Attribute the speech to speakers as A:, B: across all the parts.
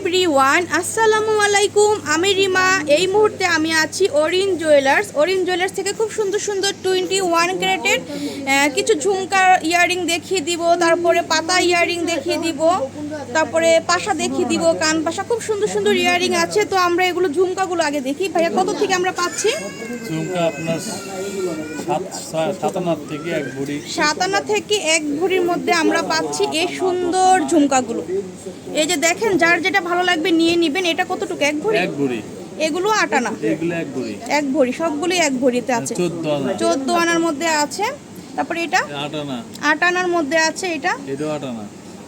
A: Everyone, আসসালামু আলাইকুম। আমি রিমা। এই মুহূর্তে আমি আছি অরিন জুয়েলার্স থেকে খুব সুন্দর সুন্দর 21 ক্যারেটের কিছু ঝুমকার ইয়ারিং দেখিয়ে দিব, তারপরে পাতা ইয়ারিং দেখিয়ে দিব, তারপরে পাশা দেখিয়ে দিব, কান পাশা, খুব সুন্দর সুন্দর ইয়ারিং আছে। তো আমরা এগুলো ঝুমকাগুলো আগে দেখি। ভাইয়া, কত থেকে আমরা পাচ্ছি?
B: ঝুমকা আপনার 57 থেকে 1 ভরি,
A: 57 থেকে 1 ভরির মধ্যে আমরা পাচ্ছি এই সুন্দর ঝুমকাগুলো। এই যে দেখেন, যার যেটা ভালো লাগবে নিয়ে নেবেন। এটা কতটুকু? 1 ভরি।
B: 1 ভরি।
A: এগুলো 8 আনা।
B: এগুলো 1 ভরি।
A: 1 ভরি, সবগুলোই 1 ভরিতে আছে। 14 আনার মধ্যে আছে। তারপরে এটা
B: 8 আনা।
A: 8 আনার মধ্যে আছে। এটা
B: 8 আনা।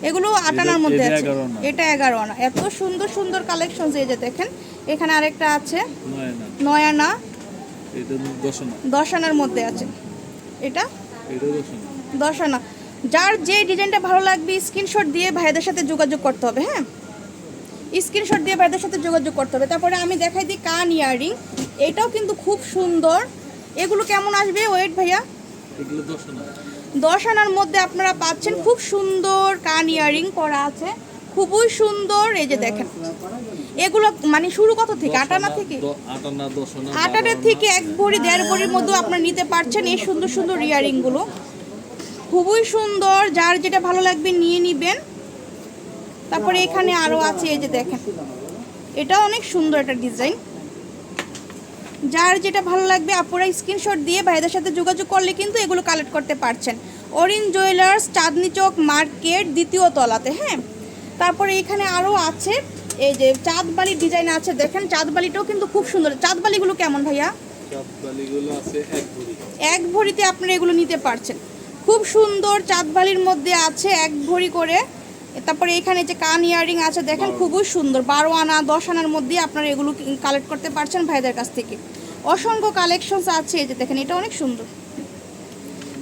A: এগুলো 8 আনার মধ্যে আছে।
B: 11 আনা।
A: এটা 11 আনা। এত সুন্দর সুন্দর কালেকশন। এই যে দেখেন, এখানে আরেকটা আছে
B: 9 আনা।
A: 9 আনা।
B: এটা 10 আনা।
A: 10 আনার মধ্যে আছে। এটা
B: 10 আনা।
A: 10 আনা। যার যে ডিজাইনটা ভালো লাগবে স্ক্রিনশট দিয়ে ভাইদের সাথে যোগাযোগ করতে হবে। হ্যাঁ, স্ক্রিনশট দিয়ে ভাইদের সাথে যোগাযোগ করতে হবে। তারপরে আমি দেখাই দিই কান ইয়ারিং। এটাও কিন্তু খুব সুন্দর। এগুলো কেমন আসবে ওয়েট ভাইয়া?
B: এগুলো 10 আনা।
A: 10 আনার মধ্যে আপনারা পাচ্ছেন খুব সুন্দর কান ইয়ারিং করা আছে, খুবই সুন্দর। এই যে দেখেন, এগুলো মানে শুরু কত থেকে? 8 আনা থেকে?
B: 8 আনা, 10 আনা,
A: 8 আনা থেকে 1 ভরি, 1.5 ভরির মধ্যে আপনারা নিতে পারছেন এই সুন্দর সুন্দর ইয়ারিংগুলো। খুবই সুন্দর, যার যেটা ভালো লাগবে নিয়ে নেবেন। তারপরে এখানে আরও আছে। এই যে দেখেন, এটা অনেক সুন্দর একটা ডিজাইন। যার যেটা ভালো লাগবে আপনারা স্ক্রিনশট দিয়ে ভাইদের সাথে যোগাযোগ করলে কিন্তু এগুলো কালেক্ট করতে পারছেন। অরিন জুয়েলার্স, চাঁদনি চক মার্কেট, 2য় তলাতে। হ্যাঁ, তারপরে এখানে আরও আছে। এই যে চাঁদবালির ডিজাইন আছে, দেখেন চাঁদবালিটাও কিন্তু খুব সুন্দর। চাঁদবালিগুলো কেমন ভাইয়া?
B: চাঁদবালিগুলো আছে 1 ভরি।
A: 1 ভরিতে আপনারা এগুলো নিতে পারছেন। খুব সুন্দর চাঁদবালির মধ্যে আছে 1 ভরি করে। তারপরে এখানে যে কান ইয়ারিং আছে দেখেন, খুবই সুন্দর। 12 আনা, 10 আনার মধ্যে আপনারা এগুলো কালেক্ট করতে পারছেন ভাইদের কাছ থেকে। অসংখ্য কালেকশনস আছে। এই যে দেখেন, এটা অনেক সুন্দর।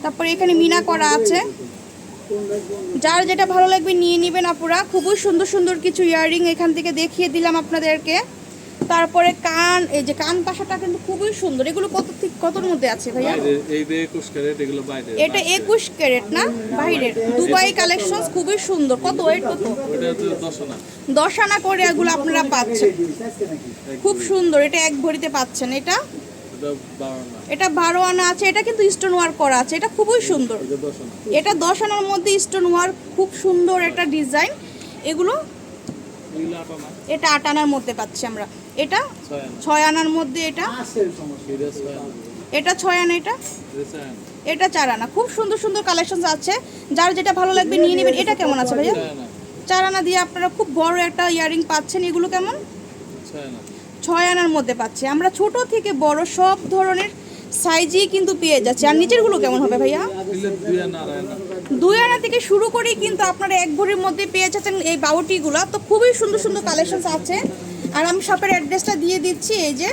A: তারপরে এখানে মিনা করা আছে। যার যেটা ভালো লাগবে নিয়ে নেবেন আপুরা। খুবই সুন্দর সুন্দর কিছু ইয়ারিং এখান থেকে দেখিয়ে দিলাম আপনাদেরকে। তারপরে কান, এই যে কান পাশাটা কিন্তু খুবই সুন্দর। এগুলো কতর মধ্যে আছে ভাইয়া?
B: এইটা 21 ক্যারেট, এগুলো বাইরে।
A: এটা 21 ক্যারেট না, বাইরের দুবাই কালেকশনস, খুবই সুন্দর। কত ওয়েট? কত?
B: ওটা 10 আনা।
A: 10 আনা করে এগুলো আপনারা পাচ্ছেন, খুব সুন্দর। এটা 1 ভরিতে পাচ্ছেন। এটা
B: 12 আনা।
A: এটা 12 আনা আছে। এটা কিন্তু স্টোন ওয়ার্ক করা আছে। এটা খুবই সুন্দর।
B: এটা 10 আনা।
A: এটা 10 আনার মধ্যে স্টোন ওয়ার্ক, খুব সুন্দর একটা ডিজাইন। এগুলো
B: এগুলো 8 আনা।
A: এটা 8 আনার মধ্যে পাচ্ছি আমরা। এটা
B: 6 আনা।
A: 6 আনার মধ্যে। এটা
B: এটা 6 আনা।
A: এটা 6 আনা। এটা
B: এটা 4 আনা।
A: এটা 4 আনা। খুব সুন্দর সুন্দর কালেকশন আছে। যার যেটা ভালো লাগবে নিয়ে নেবেন। এটা কেমন আছে ভাইয়া?
B: 4 আনা।
A: 4 আনা দিয়ে আপনারা খুব বড় একটা ইয়ারিং পাচ্ছেন। এগুলো কেমন?
B: 6 আনা।
A: 6 আনার মধ্যে পাচ্ছি আমরা। ছোট থেকে বড় সব ধরনের সাইজই কিন্তু পেয়ে যাচ্ছে। আর নিচেরগুলো কেমন হবে ভাইয়া?
B: এগুলো 2 আনা, 2.5 আনা।
A: 2 আনা থেকে শুরু করেই কিন্তু আপনারা 1 ভরির মধ্যে পেয়ে যাচ্ছেন এই বাউটিগুলো। তো খুবই সুন্দর সুন্দর কালেকশন আছে। আর আমি শপের অ্যাড্রেসটা দিয়ে দিচ্ছি। এই যে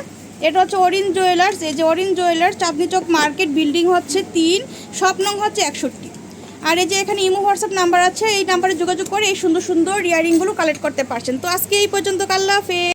A: এটা হচ্ছে অরিন জুয়েলার্স। এই যে Orin jewellers, Chandni Chowk market, building হচ্ছে 3, শপ নং হচ্ছে 61। আর এই যে এখানে ইমো হোয়াটসঅ্যাপ নাম্বার আছে, এই নাম্বারে যোগাযোগ করে এই সুন্দর সুন্দর ইয়ারিংগুলো কালেক্ট করতে পারছেন। তো আজকে এই পর্যন্ত। আল্লাহ হাফেজ।